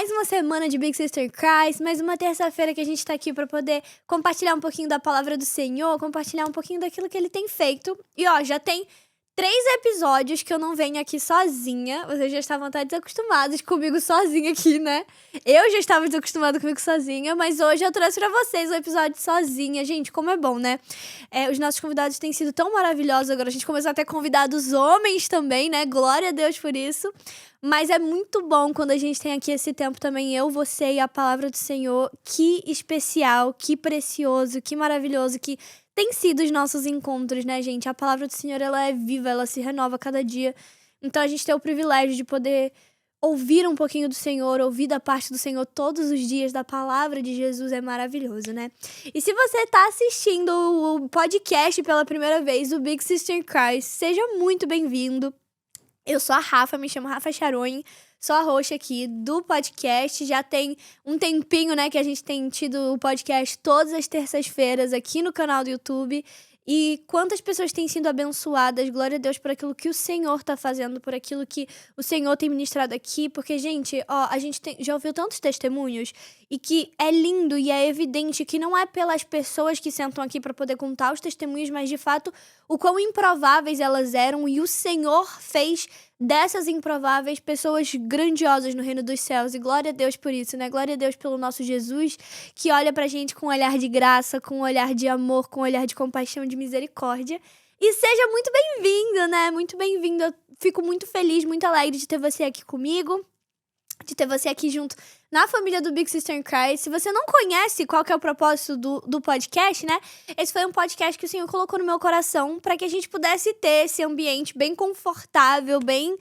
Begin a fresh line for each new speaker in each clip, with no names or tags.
mais uma semana de Big Sister Christ, mais uma terça-feira que a gente tá aqui pra poder compartilhar um pouquinho da palavra do Senhor, compartilhar um pouquinho daquilo que Ele tem feito. E já tem 3 episódios que eu não venho aqui sozinha. Vocês já estavam até desacostumados comigo sozinha aqui, né? Eu já estava desacostumada comigo sozinha, mas hoje eu trouxe pra vocês um episódio sozinha. Gente, como é bom, né? Os nossos convidados têm sido tão maravilhosos. Agora a gente começou a ter convidados homens também, né? Glória a Deus por isso. Mas é muito bom quando a gente tem aqui esse tempo também, eu, você e a palavra do Senhor. Que especial, que precioso, que maravilhoso, que tem sido os nossos encontros, né, gente? A palavra do Senhor, ela é viva, ela se renova a cada dia. Então a gente tem o privilégio de poder ouvir um pouquinho do Senhor, ouvir da parte do Senhor todos os dias da palavra de Jesus, é maravilhoso, né? E se você tá assistindo o podcast pela primeira vez, o Big Sister Christ, seja muito bem-vindo. Eu sou a Rafa, me chamo Rafa Charon, sou a host aqui do podcast. Já tem um tempinho, né, que a gente tem tido o podcast todas as terças-feiras aqui no canal do YouTube. E quantas pessoas têm sido abençoadas, glória a Deus, por aquilo que o Senhor tá fazendo, por aquilo que o Senhor tem ministrado aqui. Porque, gente, a gente já ouviu tantos testemunhos e que é lindo e é evidente que não é pelas pessoas que sentam aqui para poder contar os testemunhos, mas, de fato, o quão improváveis elas eram e o Senhor fez dessas improváveis pessoas grandiosas no reino dos céus. E glória a Deus por isso, né? Glória a Deus pelo nosso Jesus, que olha pra gente com um olhar de graça, com um olhar de amor, com um olhar de compaixão, de misericórdia. E seja muito bem-vindo, né? Muito bem-vindo. Eu fico muito feliz, muito alegre de ter você aqui comigo, de ter você aqui junto na família do Big Sister Christ. Se você não conhece qual que é o propósito do podcast, né? Esse foi um podcast que o Senhor colocou no meu coração para que a gente pudesse ter esse ambiente bem confortável, bem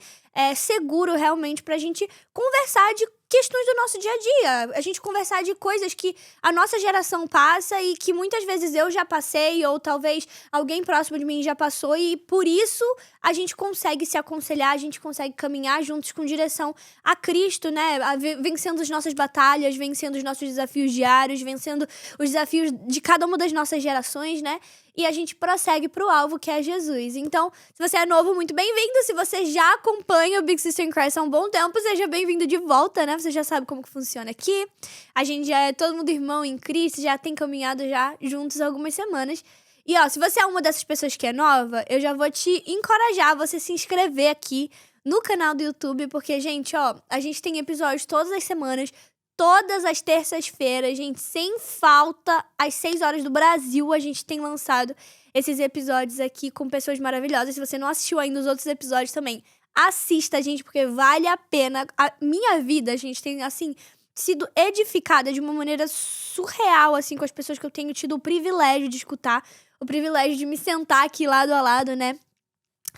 seguro realmente, pra gente conversar de questões do nosso dia a dia. A gente conversar de coisas que a nossa geração passa e que muitas vezes eu já passei, ou talvez alguém próximo de mim já passou, e por isso a gente consegue se aconselhar, a gente consegue caminhar juntos com direção a Cristo, né? Vencendo as nossas batalhas, vencendo os nossos desafios diários, vencendo os desafios de cada uma das nossas gerações, né? E a gente prossegue pro alvo, que é Jesus. Então, se você é novo, muito bem-vindo. Se você já acompanha o Big Sister Christ há um bom tempo, seja bem-vindo de volta, né? Você já sabe como que funciona aqui. A gente já é todo mundo irmão em Cristo, já tem caminhado já juntos há algumas semanas. E se você é uma dessas pessoas que é nova, eu já vou te encorajar a você se inscrever aqui no canal do YouTube, porque, gente, a gente tem episódios todas as semanas, todas as terças-feiras, gente, sem falta, às 6 horas do Brasil, a gente tem lançado esses episódios aqui com pessoas maravilhosas. Se você não assistiu ainda os outros episódios também, assista, gente, porque vale a pena. A minha vida, gente, tem, assim, sido edificada de uma maneira surreal, assim, com as pessoas que eu tenho tido o privilégio de escutar, o privilégio de me sentar aqui lado a lado, né,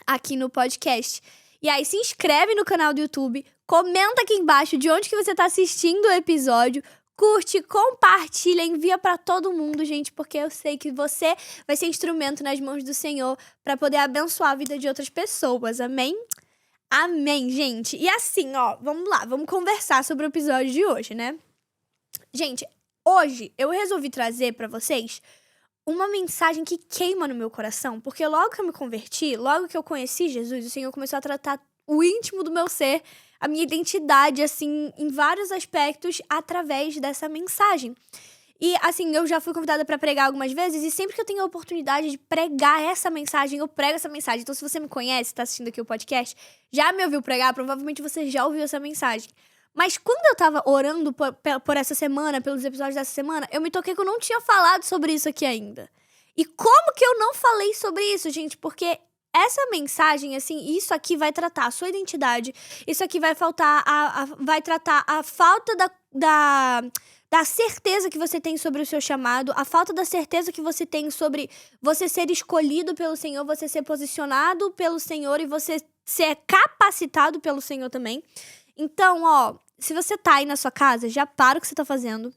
aqui no podcast. E aí, se inscreve no canal do YouTube, comenta aqui embaixo de onde que você tá assistindo o episódio, curte, compartilha, envia pra todo mundo, gente, porque eu sei que você vai ser instrumento nas mãos do Senhor pra poder abençoar a vida de outras pessoas, amém? Amém, gente. E assim, vamos lá, vamos conversar sobre o episódio de hoje, né? Gente, hoje eu resolvi trazer pra vocês uma mensagem que queima no meu coração, porque logo que eu me converti, logo que eu conheci Jesus, o Senhor começou a tratar o íntimo do meu ser, a minha identidade, assim, em vários aspectos, através dessa mensagem. E, assim, eu já fui convidada pra pregar algumas vezes, e sempre que eu tenho a oportunidade de pregar essa mensagem, eu prego essa mensagem. Então, se você me conhece, tá assistindo aqui o podcast, já me ouviu pregar, provavelmente você já ouviu essa mensagem. Mas quando eu tava orando por essa semana, pelos episódios dessa semana, eu me toquei que eu não tinha falado sobre isso aqui ainda. E como que eu não falei sobre isso, gente? Porque essa mensagem, assim, isso aqui vai tratar a sua identidade, isso aqui vai vai tratar a falta da certeza que você tem sobre o seu chamado, a falta da certeza que você tem sobre você ser escolhido pelo Senhor, você ser posicionado pelo Senhor e você ser capacitado pelo Senhor também. Então, se você tá aí na sua casa, já para o que você tá fazendo.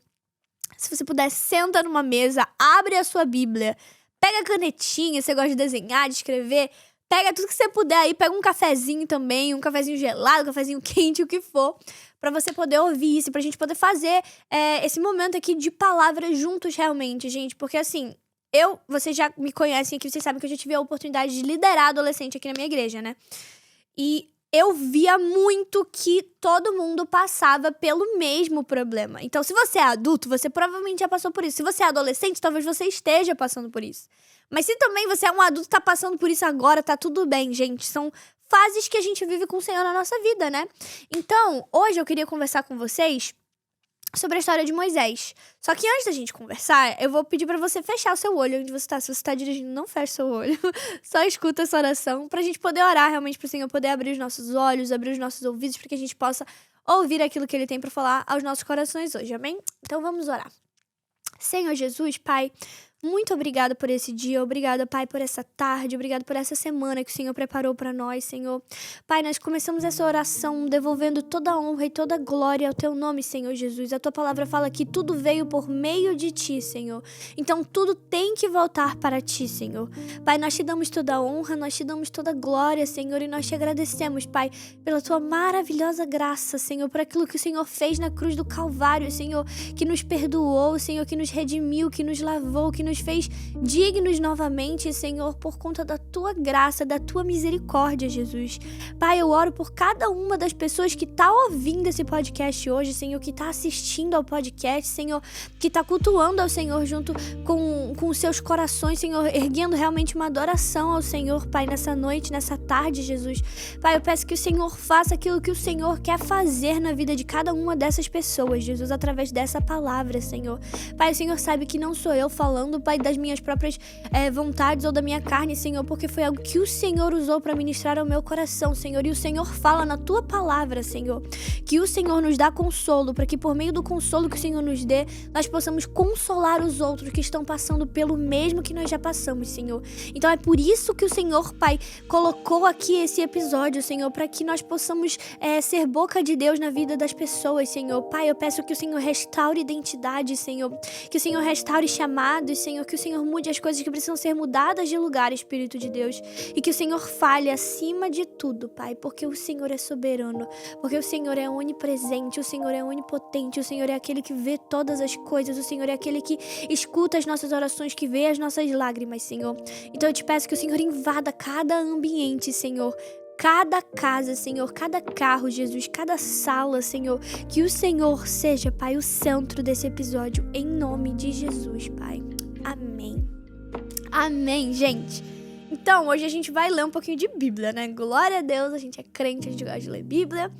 Se você puder, senta numa mesa, abre a sua Bíblia, pega a canetinha, você gosta de desenhar, de escrever, pega tudo que você puder aí, pega um cafezinho também, um cafezinho gelado, um cafezinho quente, o que for, pra você poder ouvir isso, pra gente poder fazer esse momento aqui de palavras juntos realmente, gente, porque assim, vocês já me conhecem aqui, vocês sabem que eu já tive a oportunidade de liderar adolescente aqui na minha igreja, né? E eu via muito que todo mundo passava pelo mesmo problema. Então, se você é adulto, você provavelmente já passou por isso. Se você é adolescente, talvez você esteja passando por isso. Mas se também você é um adulto e tá passando por isso agora, tá tudo bem, gente. São fases que a gente vive com o Senhor na nossa vida, né? Então, hoje eu queria conversar com vocês sobre a história de Moisés. Só que antes da gente conversar, eu vou pedir pra você fechar o seu olho onde você tá. Se você tá dirigindo, não feche seu olho. Só escuta essa oração pra gente poder orar realmente pro Senhor poder abrir os nossos olhos, abrir os nossos ouvidos, pra que a gente possa ouvir aquilo que Ele tem pra falar aos nossos corações hoje, amém? Então vamos orar. Senhor Jesus, Pai, muito obrigada por esse dia, obrigada, Pai, por essa tarde, obrigada por essa semana que o Senhor preparou para nós, Senhor. Pai, nós começamos essa oração devolvendo toda a honra e toda a glória ao Teu nome, Senhor Jesus. A Tua palavra fala que tudo veio por meio de Ti, Senhor. Então tudo tem que voltar para Ti, Senhor. Pai, nós Te damos toda a honra, nós Te damos toda a glória, Senhor, e nós Te agradecemos, Pai, pela Tua maravilhosa graça, Senhor, por aquilo que o Senhor fez na cruz do Calvário, Senhor, que nos perdoou, Senhor, que nos redimiu, que nos lavou, que nos fez dignos novamente, Senhor, por conta da Tua graça, da Tua misericórdia, Jesus. Pai, eu oro por cada uma das pessoas que tá ouvindo esse podcast hoje, Senhor, que tá assistindo ao podcast, Senhor, que tá cultuando ao Senhor junto com os seus corações, Senhor, erguendo realmente uma adoração ao Senhor, Pai, nessa noite, nessa tarde, Jesus. Pai, eu peço que o Senhor faça aquilo que o Senhor quer fazer na vida de cada uma dessas pessoas, Jesus, através dessa palavra, Senhor. Pai, o Senhor sabe que não sou eu falando, Pai, das minhas próprias vontades ou da minha carne, Senhor, porque foi algo que o Senhor usou para ministrar ao meu coração, Senhor, e o Senhor fala na Tua palavra, Senhor, que o Senhor nos dá consolo, para que por meio do consolo que o Senhor nos dê, nós possamos consolar os outros que estão passando pelo mesmo que nós já passamos, Senhor. Então é por isso que o Senhor, Pai, colocou aqui esse episódio, Senhor, para que nós possamos ser boca de Deus na vida das pessoas, Senhor. Pai, eu peço que o Senhor restaure identidade, Senhor, que o Senhor restaure chamados, Senhor, que o Senhor mude as coisas que precisam ser mudadas de lugar, Espírito de Deus, e que o Senhor fale acima de tudo, Pai, porque o Senhor é soberano, porque o Senhor é onipresente, o Senhor é onipotente, o Senhor é aquele que vê todas as coisas, o Senhor é aquele que escuta as nossas orações, que vê as nossas lágrimas, Senhor. Então eu te peço que o Senhor invada cada ambiente, Senhor, cada casa, Senhor, cada carro, Jesus, cada sala, Senhor, que o Senhor seja, Pai, o centro desse episódio, em nome de Jesus, Pai. Amém. Amém, gente. Então, hoje a gente vai ler um pouquinho de Bíblia, né? Glória a Deus, a gente é crente, a gente gosta de ler Bíblia.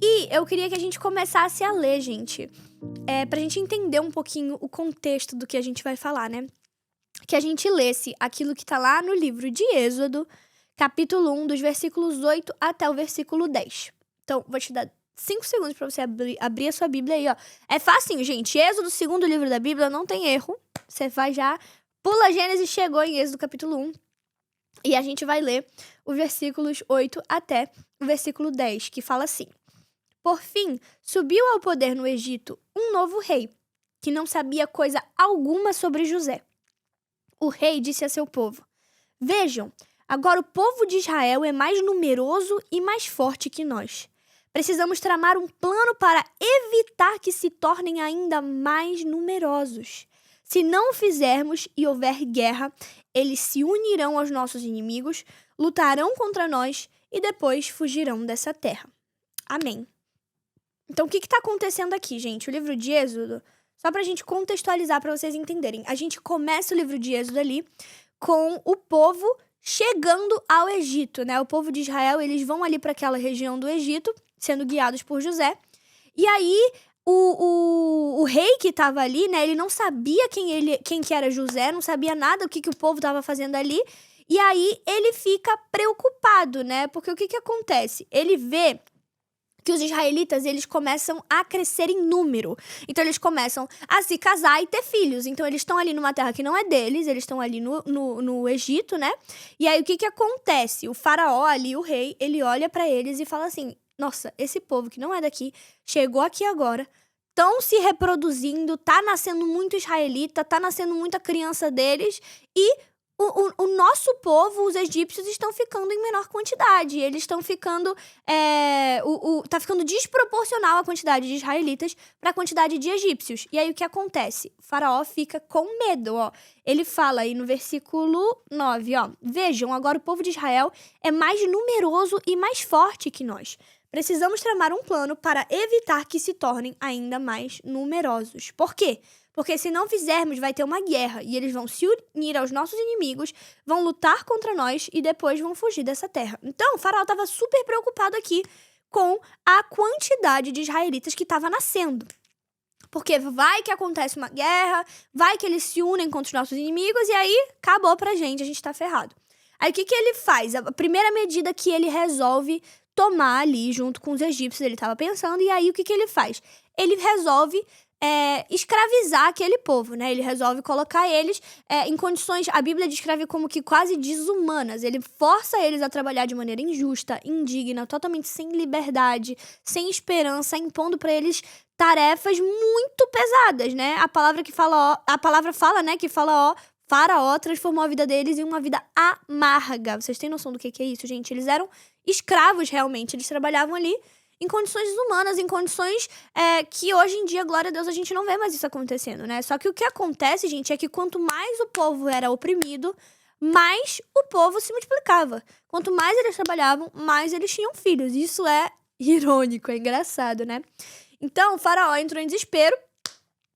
E eu queria que a gente começasse a ler, gente, pra gente entender um pouquinho o contexto do que a gente vai falar, né? Que a gente lesse aquilo que tá lá no livro de Êxodo, capítulo 1, dos versículos 8 até o versículo 10. Então, vou te dar 5 segundos pra você abrir a sua Bíblia aí, ó. É facinho, gente. Êxodo, segundo livro da Bíblia, não tem erro. Você vai já, pula Gênesis, chegou em Êxodo, capítulo 1. E a gente vai ler os versículos 8 até o versículo 10, que fala assim: Por fim, subiu ao poder no Egito um novo rei, que não sabia coisa alguma sobre José. O rei disse a seu povo: Vejam, agora o povo de Israel é mais numeroso e mais forte que nós. Precisamos tramar um plano para evitar que se tornem ainda mais numerosos. Se não o fizermos e houver guerra, eles se unirão aos nossos inimigos, lutarão contra nós e depois fugirão dessa terra. Amém. Então, o que está acontecendo aqui, gente? O livro de Êxodo, só para a gente contextualizar, para vocês entenderem. A gente começa o livro de Êxodo ali com o povo chegando ao Egito, né? O povo de Israel, eles vão ali para aquela região do Egito, sendo guiados por José. E aí, o rei que estava ali, né? Ele não sabia quem que era José, não sabia nada o que o povo estava fazendo ali. E aí, ele fica preocupado, né? Porque o que acontece? Ele vê que os israelitas, eles começam a crescer em número. Então, eles começam a se casar e ter filhos. Então, eles estão ali numa terra que não é deles, eles estão ali no Egito, né? E aí, o que acontece? O faraó ali, o rei, ele olha pra eles e fala assim: nossa, esse povo que não é daqui, chegou aqui agora, estão se reproduzindo, tá nascendo muito israelita, tá nascendo muita criança deles, e o nosso povo, os egípcios, estão ficando em menor quantidade. Eles estão ficando... tá ficando desproporcional a quantidade de israelitas para a quantidade de egípcios. E aí, o que acontece? O faraó fica com medo, ó. Ele fala aí no versículo 9, ó. Vejam, agora o povo de Israel é mais numeroso e mais forte que nós. Precisamos tramar um plano para evitar que se tornem ainda mais numerosos. Por quê? Porque se não fizermos, vai ter uma guerra e eles vão se unir aos nossos inimigos, vão lutar contra nós e depois vão fugir dessa terra. Então, o faraó estava super preocupado aqui com a quantidade de israelitas que estava nascendo. Porque vai que acontece uma guerra, vai que eles se unem contra os nossos inimigos e aí acabou pra gente, a gente tá ferrado. Aí o que ele faz? A primeira medida que ele resolve tomar ali junto com os egípcios, ele estava pensando, e aí o que ele faz? Ele resolve escravizar aquele povo, né? Ele resolve colocar eles em condições, a Bíblia descreve como que quase desumanas. Ele força eles a trabalhar de maneira injusta, indigna, totalmente sem liberdade, sem esperança, impondo para eles tarefas muito pesadas, né? A palavra fala, né, que Faraó transformou a vida deles em uma vida amarga. Vocês têm noção do que é isso, gente? Eles eram escravos, realmente. Eles trabalhavam ali em condições desumanas, em condições que hoje em dia, glória a Deus, a gente não vê mais isso acontecendo, né? Só que o que acontece, gente, é que quanto mais o povo era oprimido, mais o povo se multiplicava. Quanto mais eles trabalhavam, mais eles tinham filhos. Isso é irônico, é engraçado, né? Então, o faraó entrou em desespero.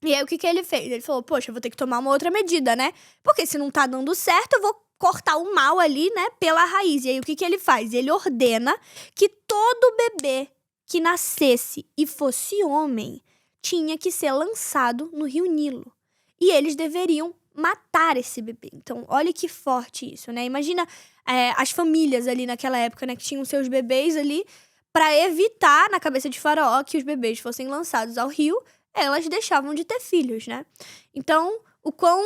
E aí, o que ele fez? Ele falou, poxa, eu vou ter que tomar uma outra medida, né? Porque se não tá dando certo, eu vou cortar o mal ali, né, pela raiz. E aí, o que ele faz? Ele ordena que todo bebê que nascesse e fosse homem tinha que ser lançado no rio Nilo. E eles deveriam matar esse bebê. Então, olha que forte isso, né? Imagina as famílias ali naquela época, né, que tinham seus bebês ali, para evitar, na cabeça de Faraó, que os bebês fossem lançados ao rio, elas deixavam de ter filhos, né? Então, o quão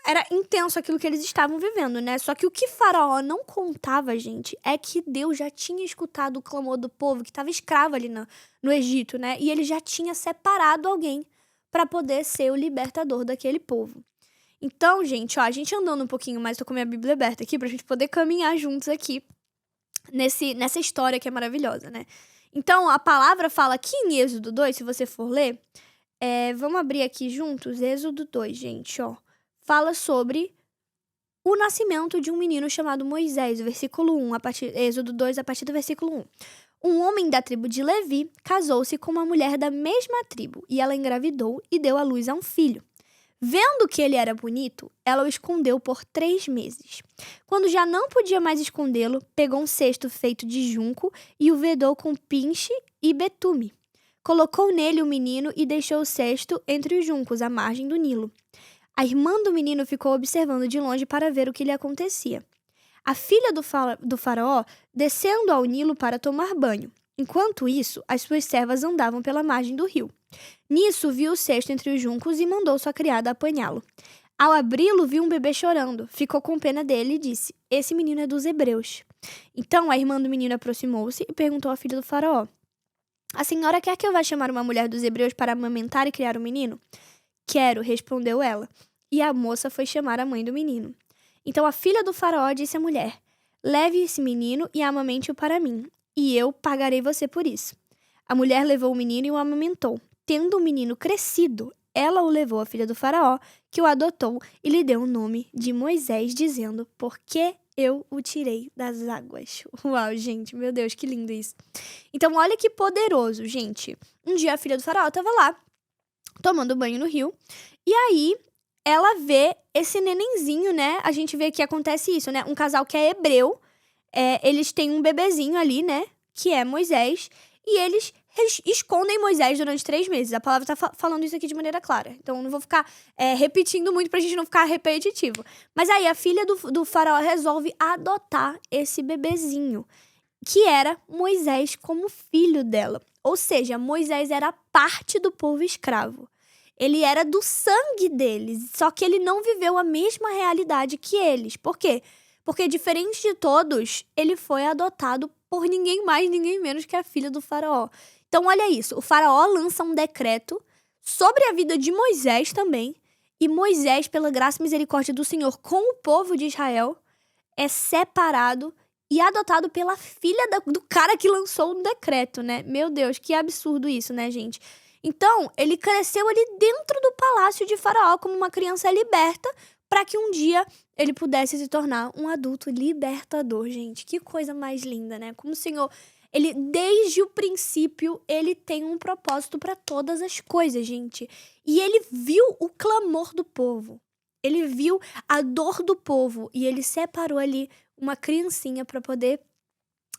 era intenso aquilo que eles estavam vivendo, né? Só que o que Faraó não contava, gente, é que Deus já tinha escutado o clamor do povo que estava escravo ali no Egito, né? E ele já tinha separado alguém para poder ser o libertador daquele povo. Então, gente, ó, a gente andando um pouquinho mais, tô com a minha Bíblia aberta aqui pra gente poder caminhar juntos aqui nessa história que é maravilhosa, né? Então, a palavra fala aqui em Êxodo 2, se você for ler, vamos abrir aqui juntos, Êxodo 2, gente, ó. Fala sobre o nascimento de um menino chamado Moisés, o versículo 1, Êxodo 2, a partir do versículo 1. Um homem da tribo de Levi casou-se com uma mulher da mesma tribo, e ela engravidou e deu à luz a um filho. Vendo que ele era bonito, ela o escondeu por 3 meses. Quando já não podia mais escondê-lo, pegou um cesto feito de junco e o vedou com pinche e betume. Colocou nele o menino e deixou o cesto entre os juncos, à margem do Nilo. A irmã do menino ficou observando de longe para ver o que lhe acontecia. A filha do faraó descendo ao Nilo para tomar banho. Enquanto isso, as suas servas andavam pela margem do rio. Nisso, viu o cesto entre os juncos e mandou sua criada apanhá-lo. Ao abri-lo, viu um bebê chorando. Ficou com pena dele e disse, esse menino é dos hebreus. Então, a irmã do menino aproximou-se e perguntou à filha do faraó, a senhora quer que eu vá chamar uma mulher dos hebreus para amamentar e criar o menino? Quero, respondeu ela. E a moça foi chamar a mãe do menino. Então, a filha do faraó disse à mulher, leve esse menino e amamente-o para mim, e eu pagarei você por isso. A mulher levou o menino e o amamentou. Tendo o menino crescido, ela o levou à filha do faraó, que o adotou e lhe deu o nome de Moisés, dizendo, porque eu o tirei das águas. Uau, gente, meu Deus, que lindo isso. Então, olha que poderoso, gente. Um dia a filha do faraó estava lá, tomando banho no rio, e aí ela vê esse nenenzinho, né? A gente vê que acontece isso, né? Um casal que é hebreu, eles têm um bebezinho ali, né? Que é Moisés, e eles escondem Moisés durante 3 meses. A palavra tá falando isso aqui de maneira clara. Então, eu não vou ficar repetindo muito pra gente não ficar repetitivo. Mas aí, a filha do faraó resolve adotar esse bebezinho, que era Moisés como filho dela. Ou seja, Moisés era parte do povo escravo. Ele era do sangue deles, só que ele não viveu a mesma realidade que eles. Por quê? Porque, diferente de todos, ele foi adotado por ninguém mais, ninguém menos que a filha do faraó. Então, olha isso. O faraó lança um decreto sobre a vida de Moisés também. E Moisés, pela graça e misericórdia do Senhor com o povo de Israel, é separado e adotado pela filha do cara que lançou o decreto, né? Meu Deus, que absurdo isso, né, gente? Então, ele cresceu ali dentro do palácio de Faraó como uma criança liberta, para que um dia ele pudesse se tornar um adulto libertador, gente. Que coisa mais linda, né? Como o Senhor, ele desde o princípio, ele tem um propósito para todas as coisas, gente. E ele viu o clamor do povo. Ele viu a dor do povo e ele separou ali uma criancinha para poder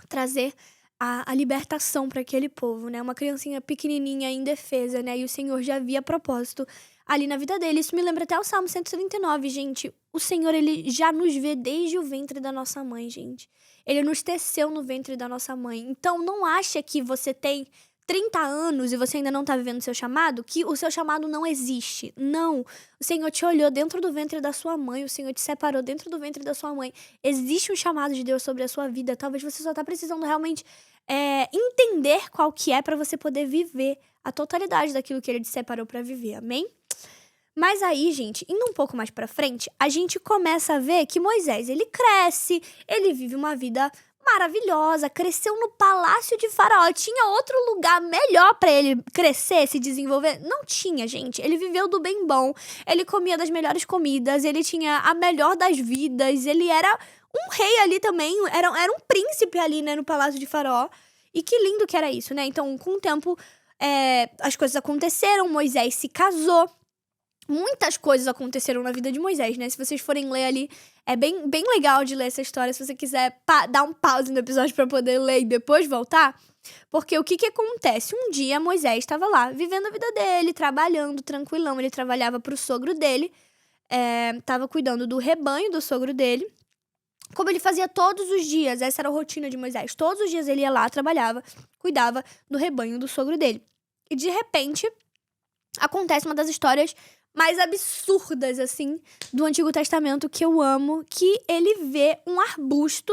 trazer a libertação para aquele povo, né? Uma criancinha pequenininha, indefesa, né? E o Senhor já havia propósito ali na vida dele. Isso me lembra até o Salmo 139, gente. O Senhor, ele já nos vê desde o ventre da nossa mãe, gente. Ele nos teceu no ventre da nossa mãe. Então, não acha que você tem 30 anos e você ainda não tá vivendo o seu chamado, que o seu chamado não existe. Não. O Senhor te olhou dentro do ventre da sua mãe, o Senhor te separou dentro do ventre da sua mãe. Existe um chamado de Deus sobre a sua vida. Talvez você só tá precisando realmente entender qual que é pra você poder viver a totalidade daquilo que ele te separou pra viver. Amém? Mas aí, gente, indo um pouco mais pra frente, a gente começa a ver que Moisés, ele cresce, ele vive uma vida maravilhosa, cresceu no palácio de Faraó. Tinha outro lugar melhor pra ele crescer, se desenvolver? Não tinha, gente. Ele viveu do bem bom, ele comia das melhores comidas, ele tinha a melhor das vidas, ele era um rei ali também, era um príncipe ali, né, no palácio de Faraó. E que lindo que era isso, né? Então, com o tempo, as coisas aconteceram, Moisés se casou. Muitas coisas aconteceram na vida de Moisés, né? Se vocês forem ler ali, é bem, bem legal de ler essa história. Se você quiser dar um pause no episódio pra poder ler e depois voltar. Porque o que acontece? Um dia Moisés estava lá, vivendo a vida dele, trabalhando, tranquilão. Ele trabalhava pro sogro dele, tava cuidando do rebanho do sogro dele. Como ele fazia todos os dias, essa era a rotina de Moisés. Todos os dias ele ia lá, trabalhava, cuidava do rebanho do sogro dele. E de repente, acontece uma das histórias mais absurdas, assim, do Antigo Testamento que eu amo, que ele vê um arbusto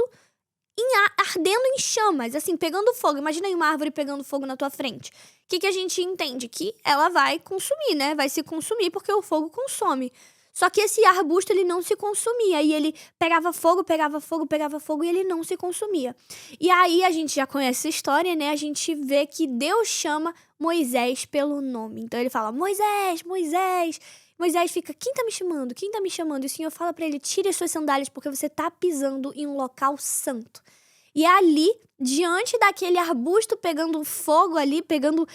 ardendo em chamas, assim, pegando fogo. Imagina aí uma árvore pegando fogo na tua frente. O que a gente entende? Que ela vai consumir, né? Vai se consumir porque o fogo consome. Só que esse arbusto, ele não se consumia. E ele pegava fogo e ele não se consumia. E aí, a gente já conhece essa história, né? A gente vê que Deus chama Moisés pelo nome. Então, ele fala, Moisés, Moisés. Moisés fica, quem tá me chamando? Quem tá me chamando? E o Senhor fala pra ele, tire as suas sandálias, porque você tá pisando em um local santo. E é ali, diante daquele arbusto pegando fogo ali, pegando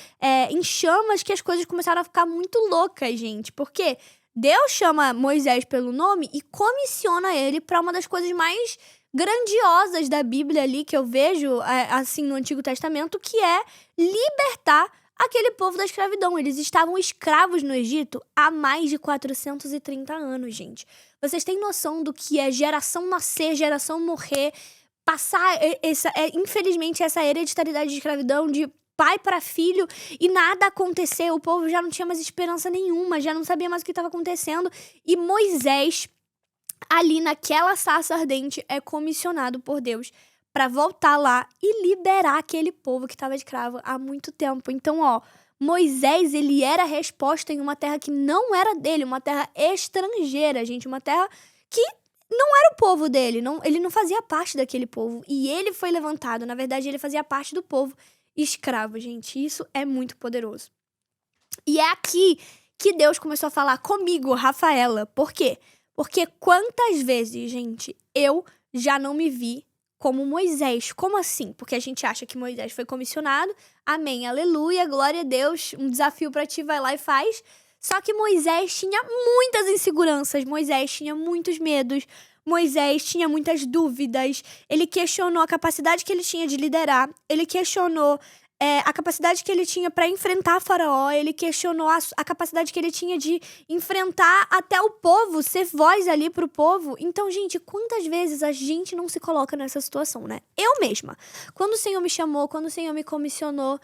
em chamas, que as coisas começaram a ficar muito loucas, gente. Por quê? Deus chama Moisés pelo nome e comissiona ele para uma das coisas mais grandiosas da Bíblia ali, que eu vejo, assim, no Antigo Testamento, que é libertar aquele povo da escravidão. Eles estavam escravos no Egito há mais de 430 anos, gente. Vocês têm noção do que é geração nascer, geração morrer, passar, infelizmente, essa hereditariedade de escravidão de pai para filho e nada aconteceu, o povo já não tinha mais esperança nenhuma, já não sabia mais o que estava acontecendo. E Moisés, ali naquela sarça ardente, é comissionado por Deus para voltar lá e liberar aquele povo que estava escravo há muito tempo. Então, Moisés, ele era a resposta em uma terra que não era dele, uma terra estrangeira, gente, uma terra que não era o povo dele, ele não fazia parte daquele povo. E ele foi levantado, na verdade, ele fazia parte do povo escravo, gente. Isso é muito poderoso. E é aqui que Deus começou a falar comigo, Rafaela. Por quê? Porque quantas vezes, gente, eu já não me vi como Moisés. Como assim? Porque a gente acha que Moisés foi comissionado. Amém, aleluia, glória a Deus. Um desafio pra ti, vai lá e faz. Só que Moisés tinha muitas inseguranças. Moisés tinha muitos medos. Moisés tinha muitas dúvidas, ele questionou a capacidade que ele tinha de liderar, ele questionou a capacidade que ele tinha para enfrentar Faraó, ele questionou a capacidade que ele tinha de enfrentar até o povo, ser voz ali pro povo. Então, gente, quantas vezes a gente não se coloca nessa situação, né? Eu mesma. Quando o Senhor me chamou, quando o Senhor me comissionou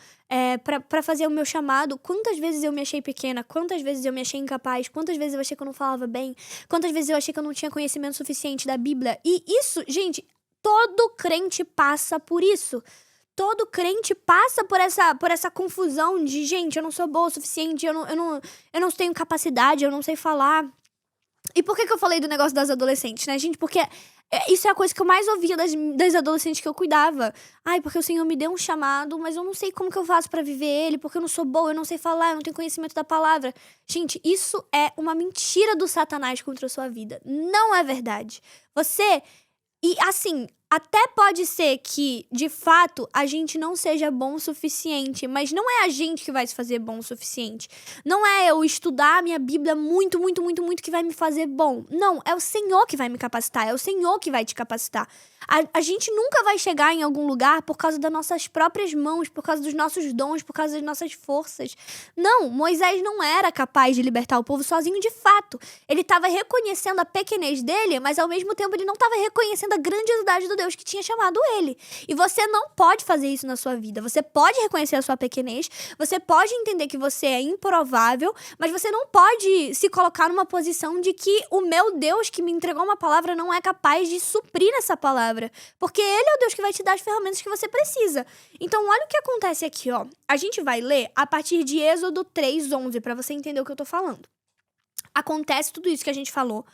pra fazer o meu chamado, quantas vezes eu me achei pequena, quantas vezes eu me achei incapaz, quantas vezes eu achei que eu não falava bem, quantas vezes eu achei que eu não tinha conhecimento suficiente da Bíblia. E isso, gente, todo crente passa por isso. Todo crente passa por essa confusão de, gente, eu não sou boa o suficiente, eu não tenho capacidade, eu não sei falar. E por que eu falei do negócio das adolescentes, né, gente? Porque isso é a coisa que eu mais ouvia das adolescentes que eu cuidava. Ai, porque o Senhor me deu um chamado, mas eu não sei como que eu faço pra viver ele, porque eu não sou boa, eu não sei falar, eu não tenho conhecimento da palavra. Gente, isso é uma mentira do Satanás contra a sua vida. Não é verdade. E assim, até pode ser que, de fato, a gente não seja bom o suficiente, mas não é a gente que vai se fazer bom o suficiente. Não é eu estudar a minha Bíblia muito, muito, muito, muito que vai me fazer bom. Não, é o Senhor que vai me capacitar, é o Senhor que vai te capacitar. A gente nunca vai chegar em algum lugar por causa das nossas próprias mãos, por causa dos nossos dons, por causa das nossas forças. Não, Moisés não era capaz de libertar o povo sozinho de fato. Ele estava reconhecendo a pequenez dele, mas ao mesmo tempo ele não estava reconhecendo a grandiosidade do Deus que tinha chamado ele. E você não pode fazer isso na sua vida. Você pode reconhecer a sua pequenez, você pode entender que você é improvável, mas você não pode se colocar numa posição de que o meu Deus que me entregou uma palavra não é capaz de suprir essa palavra. Porque ele é o Deus que vai te dar as ferramentas que você precisa. Então, olha o que acontece aqui, ó. A gente vai ler a partir de Êxodo 3:11, pra você entender o que eu tô falando. Acontece tudo isso que a gente falou.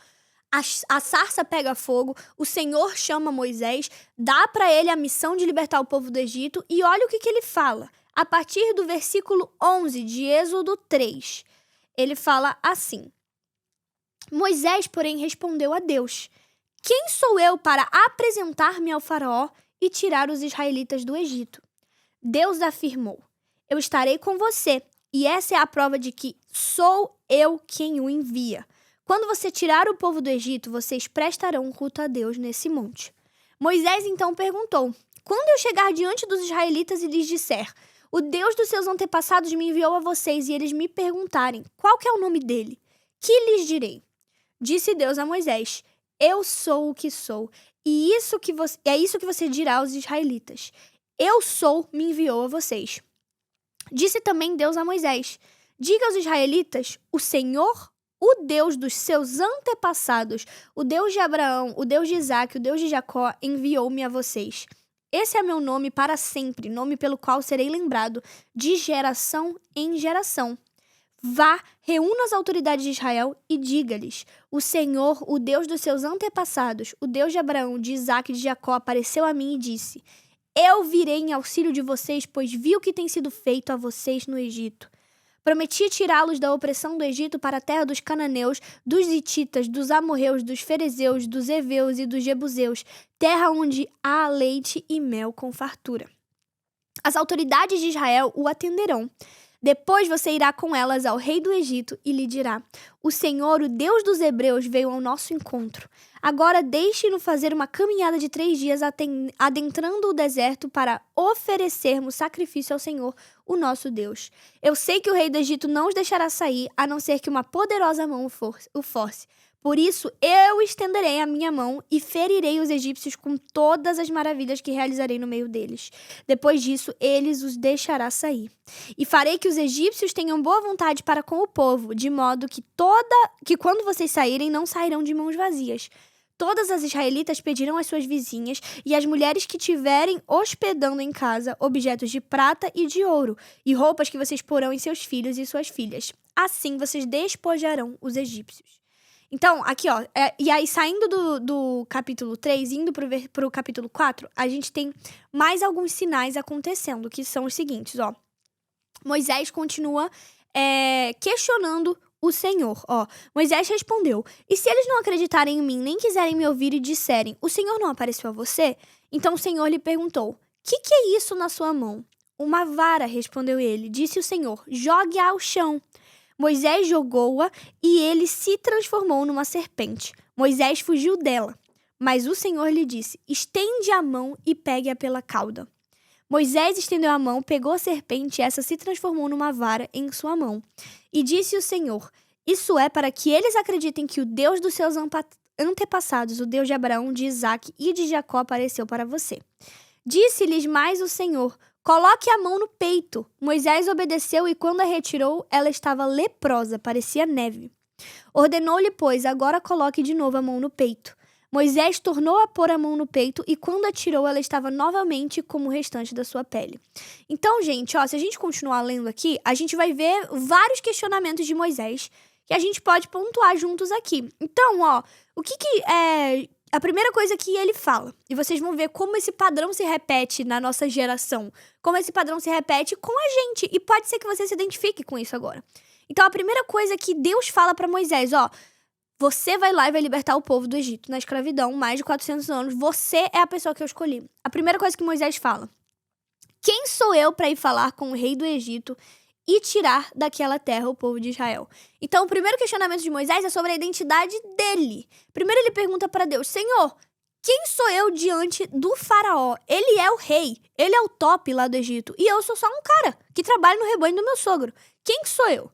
A sarça pega fogo, o Senhor chama Moisés, dá pra ele a missão de libertar o povo do Egito, e olha o que ele fala. A partir do versículo 11 de Êxodo 3, ele fala assim: Moisés, porém, respondeu a Deus: quem sou eu para apresentar-me ao faraó e tirar os israelitas do Egito? Deus afirmou: eu estarei com você, e essa é a prova de que sou eu quem o envia. Quando você tirar o povo do Egito, vocês prestarão um culto a Deus nesse monte. Moisés então perguntou: quando eu chegar diante dos israelitas e lhes disser: o Deus dos seus antepassados me enviou a vocês, e eles me perguntarem: qual que é o nome dele? Que lhes direi? Disse Deus a Moisés: eu sou o que sou, e é isso que você dirá aos israelitas. Eu sou, me enviou a vocês. Disse também Deus a Moisés: diga aos israelitas: o Senhor, o Deus dos seus antepassados, o Deus de Abraão, o Deus de Isaque, o Deus de Jacó, enviou-me a vocês. Esse é meu nome para sempre, nome pelo qual serei lembrado de geração em geração. Vá, reúna as autoridades de Israel e diga-lhes: o Senhor, o Deus dos seus antepassados, o Deus de Abraão, de Isaque e de Jacó, apareceu a mim e disse: eu virei em auxílio de vocês, pois vi o que tem sido feito a vocês no Egito. Prometi tirá-los da opressão do Egito para a terra dos cananeus, dos hititas, dos amorreus, dos ferezeus, dos heveus e dos jebuseus, terra onde há leite e mel com fartura. As autoridades de Israel o atenderão. Depois você irá com elas ao rei do Egito e lhe dirá: o Senhor, o Deus dos hebreus, veio ao nosso encontro. Agora deixe-nos fazer uma caminhada de 3 dias adentrando o deserto para oferecermos sacrifício ao Senhor, o nosso Deus. Eu sei que o rei do Egito não os deixará sair, a não ser que uma poderosa mão o force. Por isso, eu estenderei a minha mão e ferirei os egípcios com todas as maravilhas que realizarei no meio deles. Depois disso, eles os deixará sair. E farei que os egípcios tenham boa vontade para com o povo, de modo que quando vocês saírem, não sairão de mãos vazias. Todas as israelitas pedirão às suas vizinhas e às mulheres que tiverem hospedando em casa objetos de prata e de ouro, e roupas que vocês porão em seus filhos e suas filhas. Assim vocês despojarão os egípcios. Então, aqui, ó, e aí saindo do capítulo 3, indo pro capítulo 4, a gente tem mais alguns sinais acontecendo, que são os seguintes, ó. Moisés continua questionando o Senhor, ó. Moisés respondeu: e se eles não acreditarem em mim, nem quiserem me ouvir e disserem: o Senhor não apareceu a você? Então o Senhor lhe perguntou: que é isso na sua mão? Uma vara, respondeu ele. Disse o Senhor: jogue-a ao chão. Moisés jogou-a e ele se transformou numa serpente. Moisés fugiu dela, mas o Senhor lhe disse: estende a mão e pegue-a pela cauda. Moisés estendeu a mão, pegou a serpente e essa se transformou numa vara em sua mão. E disse o Senhor: isso é para que eles acreditem que o Deus dos seus antepassados, o Deus de Abraão, de Isaque e de Jacó, apareceu para você. Disse-lhes mais o Senhor: coloque a mão no peito. Moisés obedeceu e quando a retirou, ela estava leprosa, parecia neve. Ordenou-lhe, pois, agora coloque de novo a mão no peito. Moisés tornou a pôr a mão no peito e quando a tirou, ela estava novamente como o restante da sua pele. Então, gente, ó, se a gente continuar lendo aqui, a gente vai ver vários questionamentos de Moisés que a gente pode pontuar juntos aqui. Então, o que é a primeira coisa que ele fala? E vocês vão ver como esse padrão se repete na nossa geração, como esse padrão se repete com a gente, e pode ser que você se identifique com isso agora. Então, a primeira coisa que Deus fala para Moisés, você vai lá e vai libertar o povo do Egito na escravidão, mais de 400 anos. Você é a pessoa que eu escolhi. A primeira coisa que Moisés fala: quem sou eu para ir falar com o rei do Egito e tirar daquela terra o povo de Israel? Então, o primeiro questionamento de Moisés é sobre a identidade dele. Primeiro ele pergunta para Deus: Senhor, quem sou eu diante do faraó? Ele é o rei, ele é o top lá do Egito, e eu sou só um cara que trabalha no rebanho do meu sogro. Quem sou eu?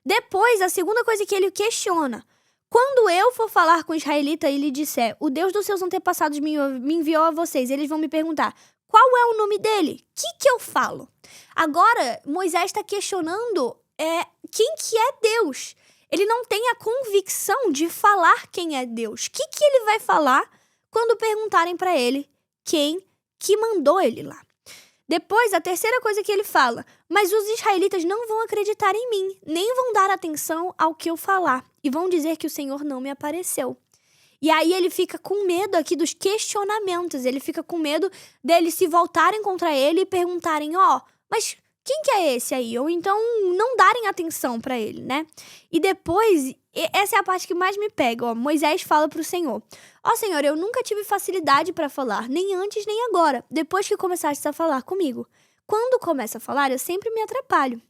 Depois, a segunda coisa que ele questiona: quando eu for falar com o israelita e lhe disser, o Deus dos seus antepassados me enviou a vocês, eles vão me perguntar, qual é o nome dele? O que eu falo? Agora, Moisés está questionando quem que é Deus. Ele não tem a convicção de falar quem é Deus. O que ele vai falar quando perguntarem para ele quem que mandou ele lá? Depois, a terceira coisa que ele fala: mas os israelitas não vão acreditar em mim, nem vão dar atenção ao que eu falar, e vão dizer que o Senhor não me apareceu. E aí ele fica com medo aqui dos questionamentos, ele fica com medo deles se voltarem contra ele e perguntarem, mas quem que é esse aí? Ou então não darem atenção pra ele, né? E depois, essa é a parte que mais me pega, Moisés fala pro Senhor: Senhor, eu nunca tive facilidade pra falar, nem antes nem agora, depois que começaste a falar comigo. Quando começa a falar, eu sempre me atrapalho.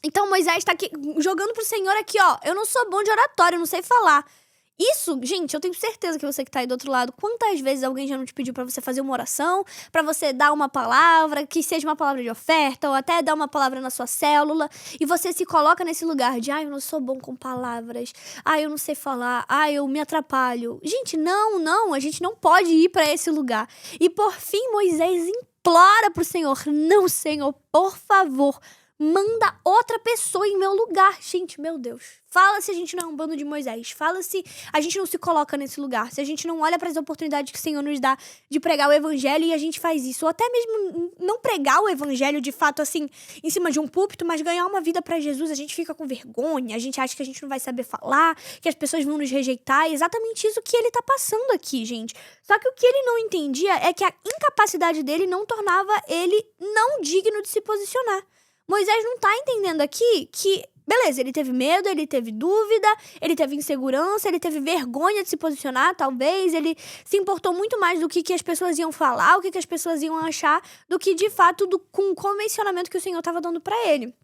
Então Moisés tá aqui jogando pro Senhor aqui, eu não sou bom de oratório, eu não sei falar. Isso, gente, eu tenho certeza que você que tá aí do outro lado, quantas vezes alguém já não te pediu pra você fazer uma oração, pra você dar uma palavra, que seja uma palavra de oferta, ou até dar uma palavra na sua célula, e você se coloca nesse lugar de, eu não sou bom com palavras, eu não sei falar, eu me atrapalho. Gente, não, a gente não pode ir pra esse lugar. E por fim, Moisés implora pro Senhor: não, Senhor, por favor, manda outra pessoa em meu lugar. Gente, meu Deus. Fala se a gente não é um bando de Moisés. Fala se a gente não se coloca nesse lugar. Se a gente não olha para as oportunidades que o Senhor nos dá de pregar o evangelho e a gente faz isso. Ou até mesmo não pregar o evangelho de fato assim, em cima de um púlpito, mas ganhar uma vida para Jesus. A gente fica com vergonha. A gente acha que a gente não vai saber falar, que as pessoas vão nos rejeitar. É exatamente isso que ele tá passando aqui, gente. Só que o que ele não entendia é que a incapacidade dele não tornava ele não digno de se posicionar. Moisés não tá entendendo aqui que, beleza, ele teve medo, ele teve dúvida, ele teve insegurança, ele teve vergonha de se posicionar, talvez, ele se importou muito mais do que as pessoas iam falar, o que as pessoas iam achar, do que, de fato, com o convencionamento que o Senhor tava dando pra ele.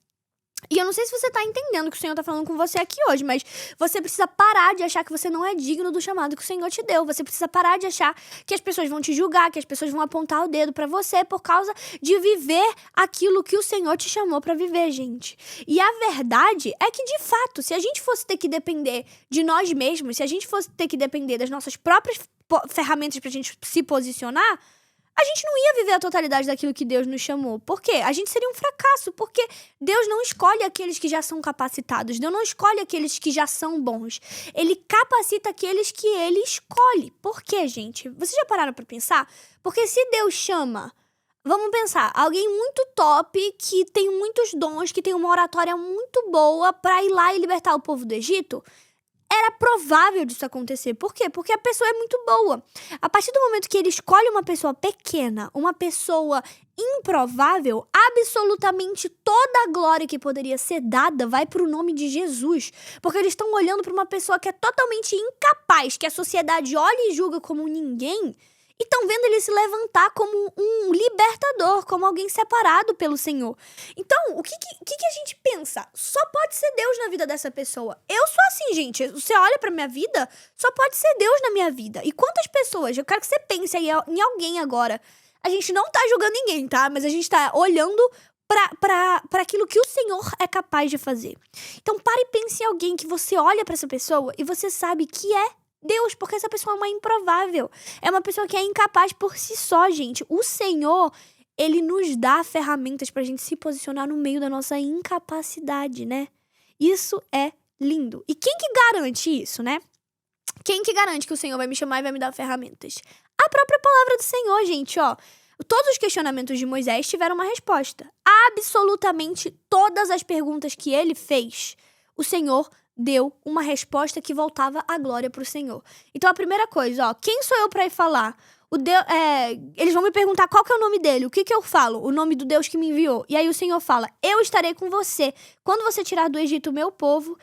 E eu não sei se você tá entendendo o que o Senhor tá falando com você aqui hoje, mas você precisa parar de achar que você não é digno do chamado que o Senhor te deu. Você precisa parar de achar que as pessoas vão te julgar, que as pessoas vão apontar o dedo pra você por causa de viver aquilo que o Senhor te chamou pra viver, gente. E a verdade é que, de fato, se a gente fosse ter que depender de nós mesmos, se a gente fosse ter que depender das nossas próprias ferramentas pra gente se posicionar, a gente não ia viver a totalidade daquilo que Deus nos chamou. Por quê? A gente seria um fracasso, porque Deus não escolhe aqueles que já são capacitados. Deus não escolhe aqueles que já são bons. Ele capacita aqueles que ele escolhe. Por quê, gente? Vocês já pararam pra pensar? Porque se Deus chama, vamos pensar, alguém muito top, que tem muitos dons, que tem uma oratória muito boa pra ir lá e libertar o povo do Egito, era provável disso acontecer. Por quê? Porque a pessoa é muito boa. A partir do momento que ele escolhe uma pessoa pequena, uma pessoa improvável, absolutamente toda a glória que poderia ser dada vai pro nome de Jesus. Porque eles estão olhando para uma pessoa que é totalmente incapaz, que a sociedade olha e julga como ninguém, e estão vendo ele se levantar como um libertador, como alguém separado pelo Senhor. Então, o que a gente pensa? Só pode ser Deus na vida dessa pessoa. Eu sou assim, gente. Você olha pra minha vida, só pode ser Deus na minha vida. E quantas pessoas? Eu quero que você pense aí em alguém agora. A gente não tá julgando ninguém, tá? Mas a gente tá olhando pra aquilo que o Senhor é capaz de fazer. Então, pare e pense em alguém que você olha pra essa pessoa e você sabe que é Deus, porque essa pessoa é uma improvável. É uma pessoa que é incapaz por si só, gente. O Senhor, ele nos dá ferramentas pra gente se posicionar no meio da nossa incapacidade, né? Isso é lindo. E quem que garante isso, né? Quem que garante que o Senhor vai me chamar e vai me dar ferramentas? A própria palavra do Senhor, gente, Todos os questionamentos de Moisés tiveram uma resposta. Absolutamente todas as perguntas que ele fez, o Senhor deu uma resposta que voltava a glória pro Senhor. Então a primeira coisa, quem sou eu pra ir falar? Eles vão me perguntar qual que é o nome dele, o que eu falo? O nome do Deus que me enviou. E aí o Senhor fala, eu estarei com você. Quando você tirar do Egito o meu povo,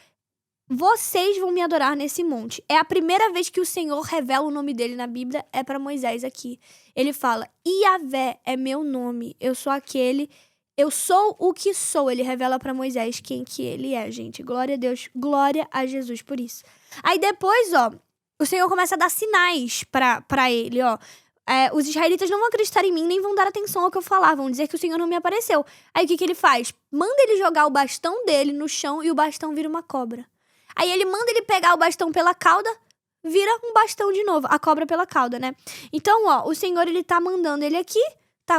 vocês vão me adorar nesse monte. É a primeira vez que o Senhor revela o nome dele na Bíblia, é para Moisés aqui. Ele fala, Iavé é meu nome, eu sou aquele, eu sou o que sou. Ele revela para Moisés quem que ele é, gente. Glória a Deus, glória a Jesus por isso. Aí depois, o Senhor começa a dar sinais pra ele, os israelitas não vão acreditar em mim, nem vão dar atenção ao que eu falar, vão dizer que o Senhor não me apareceu. Aí o que ele faz? Manda ele jogar o bastão dele no chão e o bastão vira uma cobra. Aí ele manda ele pegar o bastão pela cauda, vira um bastão de novo, a cobra pela cauda, né? Então, o Senhor, ele tá mandando ele aqui,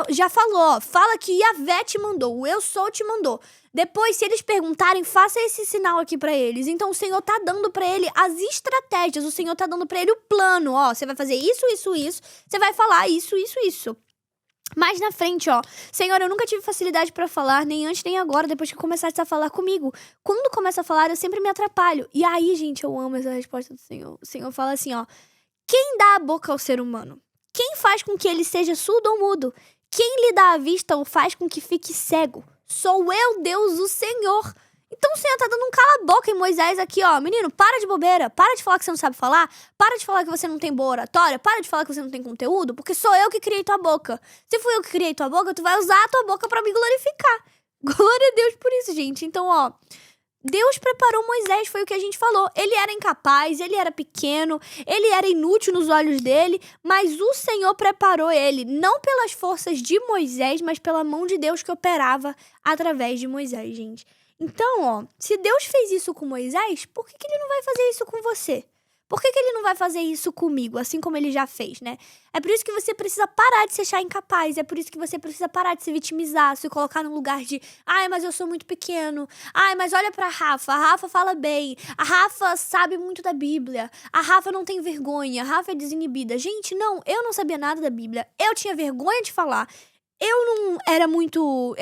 já falou, fala que Iavé te mandou, o eu sou te mandou. Depois, se eles perguntarem, faça esse sinal aqui pra eles. Então, o Senhor tá dando pra ele as estratégias, o Senhor tá dando pra ele o plano, você vai fazer isso, isso, isso, você vai falar isso, isso, isso. Mais na frente, Senhor, eu nunca tive facilidade pra falar, nem antes nem agora, depois que começaste a falar comigo. Quando começa a falar, eu sempre me atrapalho. E aí, gente, eu amo essa resposta do Senhor. O Senhor fala assim, quem dá a boca ao ser humano? Quem faz com que ele seja surdo ou mudo? Quem lhe dá a vista ou faz com que fique cego? Sou eu, Deus, o Senhor. Então o Senhor tá dando um cala-boca em Moisés aqui, menino, para de bobeira, para de falar que você não sabe falar, para de falar que você não tem boa oratória, para de falar que você não tem conteúdo, porque sou eu que criei tua boca. Se fui eu que criei tua boca, tu vai usar a tua boca pra me glorificar. Glória a Deus por isso, gente. Então, Deus preparou Moisés, foi o que a gente falou. Ele era incapaz, ele era pequeno, ele era inútil nos olhos dele, mas o Senhor preparou ele, não pelas forças de Moisés, mas pela mão de Deus que operava através de Moisés, gente. Então, se Deus fez isso com Moisés, por que ele não vai fazer isso com você? Por que ele não vai fazer isso comigo, assim como ele já fez, né? É por isso que você precisa parar de se achar incapaz, é por isso que você precisa parar de se vitimizar, se colocar num lugar de ai, mas eu sou muito pequeno, ai, mas olha pra Rafa, a Rafa fala bem, a Rafa sabe muito da Bíblia, a Rafa não tem vergonha, a Rafa é desinibida. Gente, não, eu não sabia nada da Bíblia, eu tinha vergonha de falar, eu não era muito,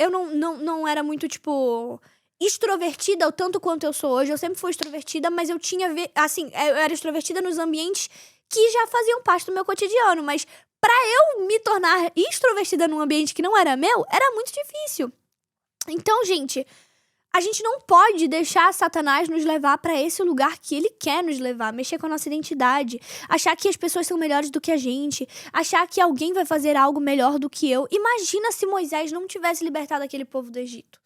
não era muito, tipo, extrovertida o tanto quanto eu sou hoje. Eu sempre fui extrovertida, mas eu tinha, eu era extrovertida nos ambientes que já faziam parte do meu cotidiano, mas pra eu me tornar extrovertida num ambiente que não era meu, era muito difícil. Então, gente, a gente não pode deixar Satanás nos levar pra esse lugar que ele quer nos levar, mexer com a nossa identidade, achar que as pessoas são melhores do que a gente, achar que alguém vai fazer algo melhor do que eu. Imagina se Moisés não tivesse libertado aquele povo do Egito.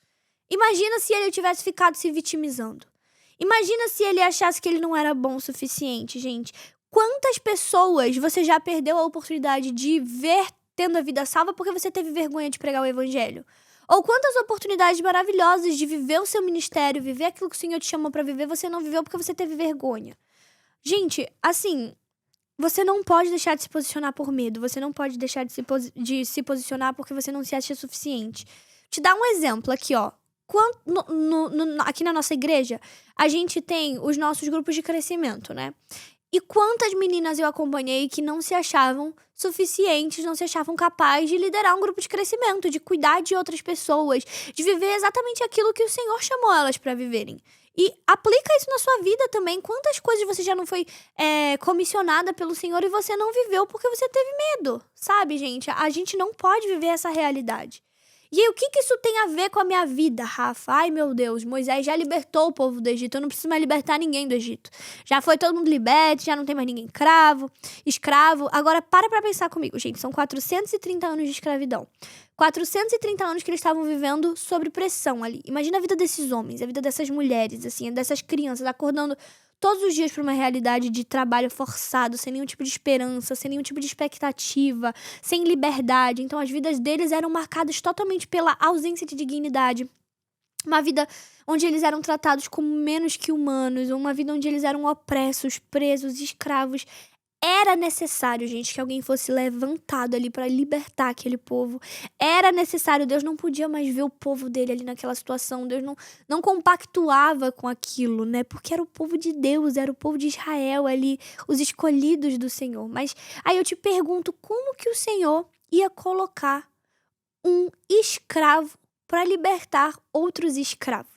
Imagina se ele tivesse ficado se vitimizando. Imagina se ele achasse que ele não era bom o suficiente, gente. Quantas pessoas você já perdeu a oportunidade de ver tendo a vida salva porque você teve vergonha de pregar o evangelho? Ou quantas oportunidades maravilhosas de viver o seu ministério, viver aquilo que o Senhor te chamou pra viver, você não viveu porque você teve vergonha? Gente, assim, você não pode deixar de se posicionar por medo. Você não pode deixar de se posicionar porque você não se acha suficiente. Te dar um exemplo aqui, aqui na nossa igreja, a gente tem os nossos grupos de crescimento, né? E quantas meninas eu acompanhei que não se achavam suficientes, não se achavam capazes de liderar um grupo de crescimento, de cuidar de outras pessoas, de viver exatamente aquilo que o Senhor chamou elas para viverem. E aplica isso na sua vida também. Quantas coisas você já não foi comissionada pelo Senhor e você não viveu porque você teve medo, sabe, gente? A gente não pode viver essa realidade. E aí, o que isso tem a ver com a minha vida, Rafa? Ai, meu Deus, Moisés já libertou o povo do Egito, eu não preciso mais libertar ninguém do Egito. Já foi todo mundo liberto, já não tem mais ninguém escravo. Agora, para pra pensar comigo, gente, são 430 anos de escravidão. 430 anos que eles estavam vivendo sob pressão ali. Imagina a vida desses homens, a vida dessas mulheres, assim, dessas crianças, acordando todos os dias para uma realidade de trabalho forçado, sem nenhum tipo de esperança, sem nenhum tipo de expectativa, sem liberdade. Então as vidas deles eram marcadas totalmente pela ausência de dignidade. Uma vida onde eles eram tratados como menos que humanos, uma vida onde eles eram opressos, presos, escravos. Era necessário, gente, que alguém fosse levantado ali para libertar aquele povo. Era necessário, Deus não podia mais ver o povo dele ali naquela situação. Deus não compactuava com aquilo, né? Porque era o povo de Deus, era o povo de Israel ali, os escolhidos do Senhor. Mas aí eu te pergunto, como que o Senhor ia colocar um escravo para libertar outros escravos,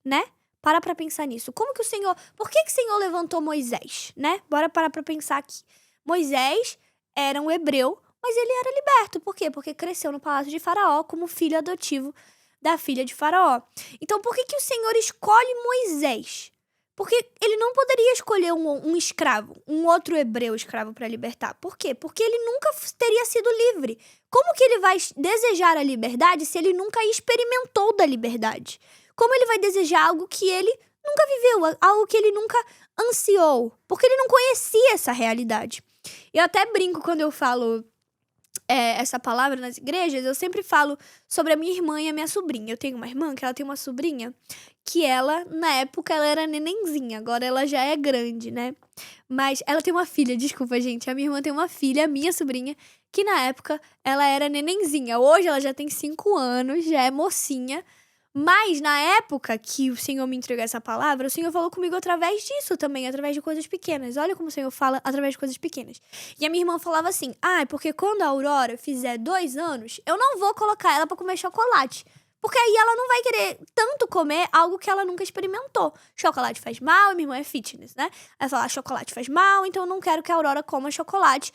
né? Para pra pensar nisso. Como que o Senhor... Por que o Senhor levantou Moisés, né? Bora parar pra pensar aqui. Moisés era um hebreu, mas ele era liberto. Por quê? Porque cresceu no palácio de Faraó como filho adotivo da filha de Faraó. Então, por que o Senhor escolhe Moisés? Porque ele não poderia escolher um escravo, um outro hebreu escravo para libertar. Por quê? Porque ele nunca teria sido livre. Como que ele vai desejar a liberdade se ele nunca experimentou da liberdade? Como ele vai desejar algo que ele nunca viveu, algo que ele nunca ansiou? Porque ele não conhecia essa realidade. Eu até brinco quando eu falo essa palavra nas igrejas, eu sempre falo sobre a minha irmã e a minha sobrinha. Eu tenho uma irmã que ela tem uma sobrinha que ela, na época, ela era nenenzinha. Agora ela já é grande, né? Mas ela tem uma filha, desculpa, gente. A minha irmã tem uma filha, a minha sobrinha, que na época ela era nenenzinha. Hoje ela já tem 5 anos, já é mocinha. Mas na época que o Senhor me entregou essa palavra, o Senhor falou comigo através disso também, através de coisas pequenas. Olha como o Senhor fala através de coisas pequenas. E a minha irmã falava assim, porque quando a Aurora fizer 2 anos, eu não vou colocar ela pra comer chocolate. Porque aí ela não vai querer tanto comer algo que ela nunca experimentou. Chocolate faz mal, minha irmã é fitness, né? Ela fala, chocolate faz mal, então eu não quero que a Aurora coma chocolate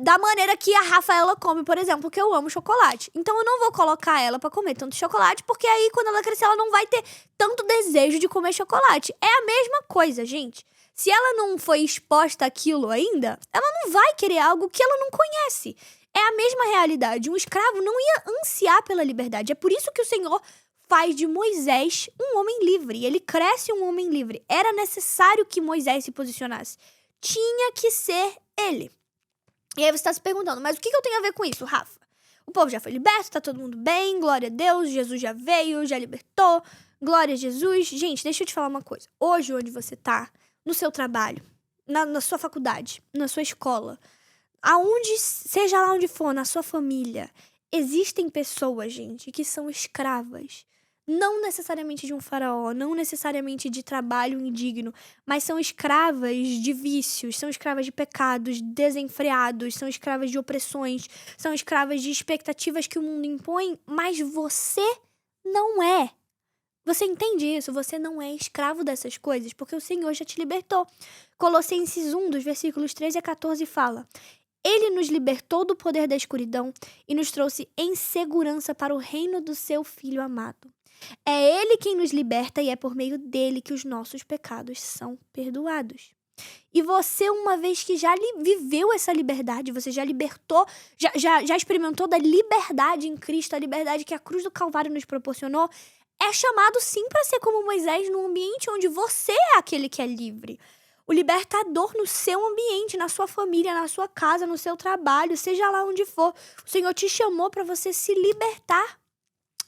da maneira que a Rafaela come, por exemplo, porque eu amo chocolate. Então eu não vou colocar ela pra comer tanto chocolate, porque aí quando ela crescer ela não vai ter tanto desejo de comer chocolate. É a mesma coisa, gente. Se ela não foi exposta àquilo ainda, ela não vai querer algo que ela não conhece. É a mesma realidade. Um escravo não ia ansiar pela liberdade. É por isso que o Senhor faz de Moisés um homem livre. Ele cresce um homem livre. Era necessário que Moisés se posicionasse. Tinha que ser ele. E aí você tá se perguntando, mas o que eu tenho a ver com isso, Rafa? O povo já foi liberto, tá todo mundo bem, glória a Deus, Jesus já veio, já libertou, glória a Jesus. Gente, deixa eu te falar uma coisa. Hoje, onde você tá, no seu trabalho, na sua faculdade, na sua escola, seja lá onde for, na sua família, existem pessoas, gente, que são escravas. Não necessariamente de um faraó, não necessariamente de trabalho indigno, mas são escravas de vícios, são escravas de pecados desenfreados, são escravas de opressões, são escravas de expectativas que o mundo impõe, mas você não é. Você entende isso? Você não é escravo dessas coisas, porque o Senhor já te libertou. Colossenses 1, dos versículos 13 a 14 fala: Ele nos libertou do poder da escuridão e nos trouxe em segurança para o reino do seu Filho amado. É Ele quem nos liberta e é por meio dele que os nossos pecados são perdoados. E você, uma vez que já viveu essa liberdade, você já libertou, já experimentou da liberdade em Cristo, a liberdade que a cruz do Calvário nos proporcionou, é chamado sim para ser como Moisés num ambiente onde você é aquele que é livre. O libertador no seu ambiente, na sua família, na sua casa, no seu trabalho, seja lá onde for. O Senhor te chamou para você se libertar,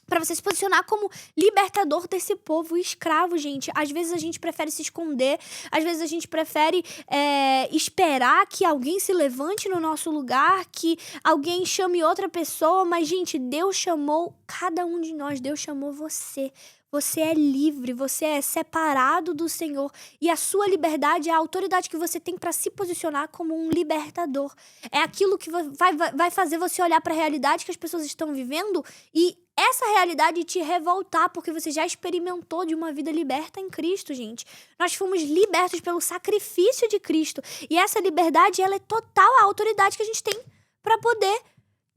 para você se posicionar como libertador desse povo escravo, gente. Às vezes a gente prefere se esconder, às vezes a gente prefere esperar que alguém se levante no nosso lugar, que alguém chame outra pessoa, mas, gente, Deus chamou cada um de nós, Deus chamou você. Você é livre, você é separado do Senhor. E a sua liberdade é a autoridade que você tem para se posicionar como um libertador. É aquilo que vai fazer você olhar para a realidade que as pessoas estão vivendo e essa realidade te revoltar, porque você já experimentou de uma vida liberta em Cristo, gente. Nós fomos libertos pelo sacrifício de Cristo. E essa liberdade, ela é total a autoridade que a gente tem para poder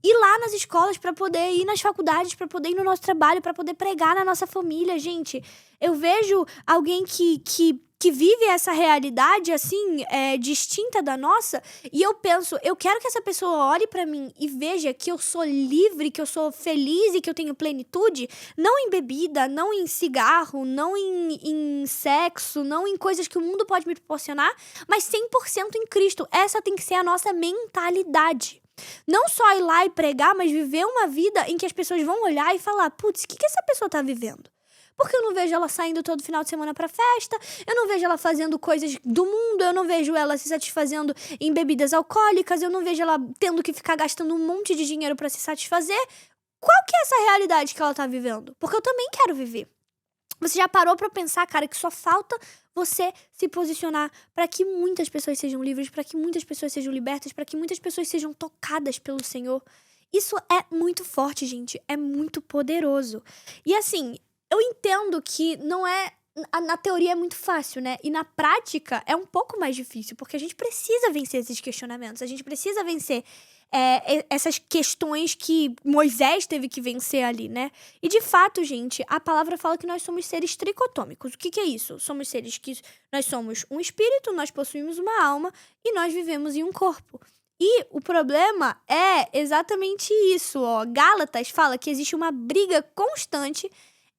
ir lá nas escolas, para poder ir nas faculdades, para poder ir no nosso trabalho, para poder pregar na nossa família, gente. Eu vejo alguém que vive essa realidade, assim, distinta da nossa, e eu penso, eu quero que essa pessoa olhe para mim e veja que eu sou livre, que eu sou feliz e que eu tenho plenitude, não em bebida, não em cigarro, não em sexo, não em coisas que o mundo pode me proporcionar, mas 100% em Cristo. Essa tem que ser a nossa mentalidade. Não só ir lá e pregar, mas viver uma vida em que as pessoas vão olhar e falar, putz, o que essa pessoa tá vivendo? Porque eu não vejo ela saindo todo final de semana pra festa, eu não vejo ela fazendo coisas do mundo, eu não vejo ela se satisfazendo em bebidas alcoólicas, eu não vejo ela tendo que ficar gastando um monte de dinheiro pra se satisfazer. Qual que é essa realidade que ela tá vivendo? Porque eu também quero viver. Você já parou pra pensar, cara, que só falta você se posicionar para que muitas pessoas sejam livres, para que muitas pessoas sejam libertas, para que muitas pessoas sejam tocadas pelo Senhor? Isso é muito forte, gente. É muito poderoso. E assim, eu entendo que não é na teoria é muito fácil, né? E na prática é um pouco mais difícil, porque a gente precisa vencer esses questionamentos, a gente precisa vencer essas questões que Moisés teve que vencer ali, né? E de fato, gente, a palavra fala que nós somos seres tricotômicos. O que é isso? Somos seres que nós somos um espírito, nós possuímos uma alma e nós vivemos em um corpo. E o problema é exatamente isso, ó. Gálatas fala que existe uma briga constante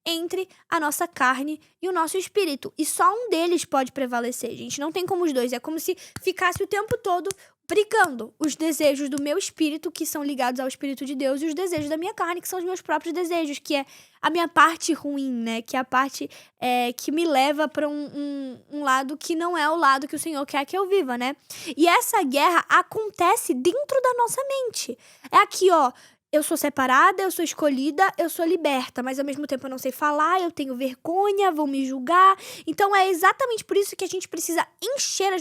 entre a nossa carne e o nosso espírito. E só um deles pode prevalecer, gente. Não tem como os dois. É como se ficasse o tempo todo brigando os desejos do meu espírito, que são ligados ao Espírito de Deus, e os desejos da minha carne, que são os meus próprios desejos, que é a minha parte ruim, né? Que é a parte que me leva para um lado que não é o lado que o Senhor quer que eu viva, né? E essa guerra acontece dentro da nossa mente. É aqui, ó. Eu sou separada, eu sou escolhida, eu sou liberta, mas ao mesmo tempo eu não sei falar, eu tenho vergonha, vão me julgar. Então é exatamente por isso que a gente precisa encher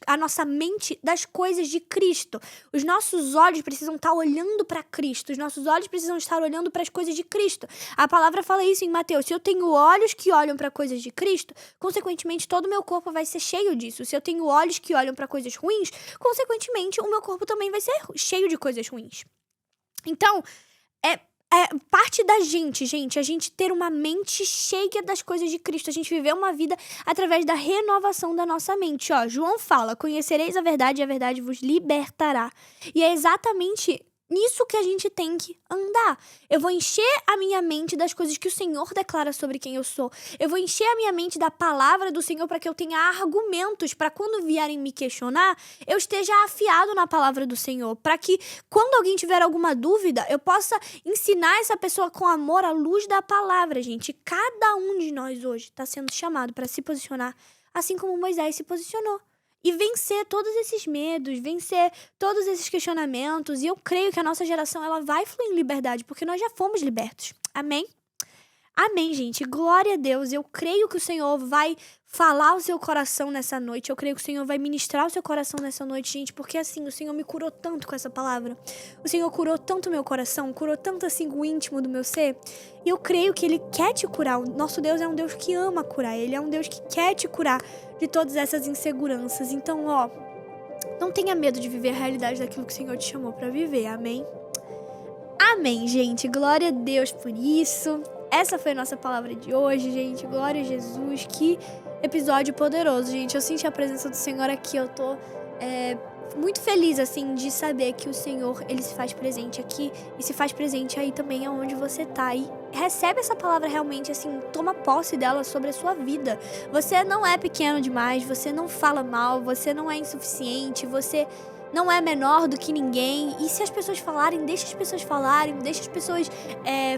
a nossa mente das coisas de Cristo. Os nossos olhos precisam estar olhando para Cristo, os nossos olhos precisam estar olhando para as coisas de Cristo. A palavra fala isso em Mateus: se eu tenho olhos que olham para coisas de Cristo, consequentemente todo o meu corpo vai ser cheio disso. Se eu tenho olhos que olham para coisas ruins, consequentemente o meu corpo também vai ser cheio de coisas ruins. Então, é parte da gente, a gente ter uma mente cheia das coisas de Cristo, a gente viver uma vida através da renovação da nossa mente. Ó, João fala: conhecereis a verdade e a verdade vos libertará. E é exatamente nisso que a gente tem que andar. Eu vou encher a minha mente das coisas que o Senhor declara sobre quem eu sou. Eu vou encher a minha mente da palavra do Senhor para que eu tenha argumentos para quando vierem me questionar, eu esteja afiado na palavra do Senhor. Para que quando alguém tiver alguma dúvida, eu possa ensinar essa pessoa com amor à luz da palavra, gente. Cada um de nós hoje está sendo chamado para se posicionar assim como Moisés se posicionou. E vencer todos esses medos, vencer todos esses questionamentos. E eu creio que a nossa geração ela vai fluir em liberdade, porque nós já fomos libertos. Amém? Amém, gente. Glória a Deus. Eu creio que o Senhor vai falar ao seu coração nessa noite. Eu creio que o Senhor vai ministrar o seu coração nessa noite, gente. Porque assim, o Senhor me curou tanto com essa palavra. O Senhor curou tanto o meu coração, curou tanto assim o íntimo do meu ser. E eu creio que Ele quer te curar. O nosso Deus é um Deus que ama curar. Ele é um Deus que quer te curar de todas essas inseguranças. Então, ó, não tenha medo de viver a realidade daquilo que o Senhor te chamou pra viver. Amém? Amém, gente. Glória a Deus por isso. Essa foi a nossa palavra de hoje, gente. Glória a Jesus. Que episódio poderoso, gente. Eu senti a presença do Senhor aqui. Eu tô muito feliz, assim, de saber que o Senhor, Ele se faz presente aqui e se faz presente aí também aonde você tá. E recebe essa palavra realmente, assim, toma posse dela sobre a sua vida. Você não é pequeno demais, você não fala mal, você não é insuficiente, você não é menor do que ninguém. E se as pessoas falarem, deixa as pessoas falarem, deixa as pessoas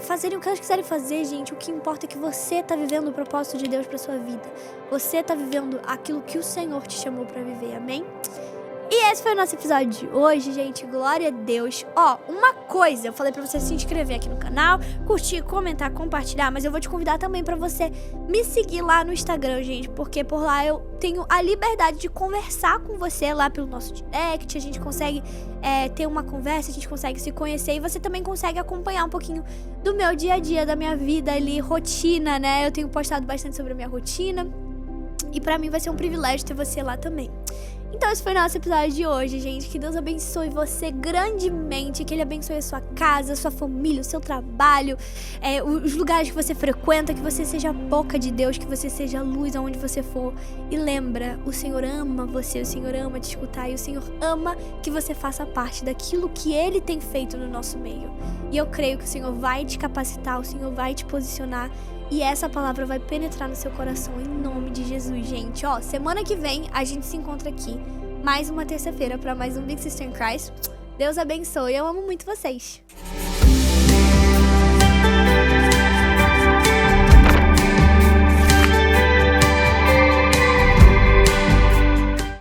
fazerem o que elas quiserem fazer, gente. O que importa é que você tá vivendo o propósito de Deus pra sua vida. Você tá vivendo aquilo que o Senhor te chamou pra viver, amém? E esse foi o nosso episódio de hoje, gente. Glória a Deus. Ó, uma coisa, eu falei pra você se inscrever aqui no canal, curtir, comentar, compartilhar, mas eu vou te convidar também pra você me seguir lá no Instagram, gente, porque por lá eu tenho a liberdade de conversar com você lá pelo nosso direct. A gente consegue ter uma conversa, a gente consegue se conhecer e você também consegue acompanhar um pouquinho do meu dia a dia, da minha vida ali, rotina, né? Eu tenho postado bastante sobre a minha rotina e pra mim vai ser um privilégio ter você lá também. Então esse foi o nosso episódio de hoje, gente. Que Deus abençoe você grandemente, que Ele abençoe a sua casa, a sua família, o seu trabalho, os lugares que você frequenta, que você seja a boca de Deus, que você seja a luz aonde você for. E lembra, o Senhor ama você, o Senhor ama te escutar e o Senhor ama que você faça parte daquilo que Ele tem feito no nosso meio. E eu creio que o Senhor vai te capacitar, o Senhor vai te posicionar e essa palavra vai penetrar no seu coração em nome de Jesus, gente. Ó, semana que vem a gente se encontra aqui, mais uma terça-feira para mais um Big Sister in Christ. Deus abençoe, eu amo muito vocês.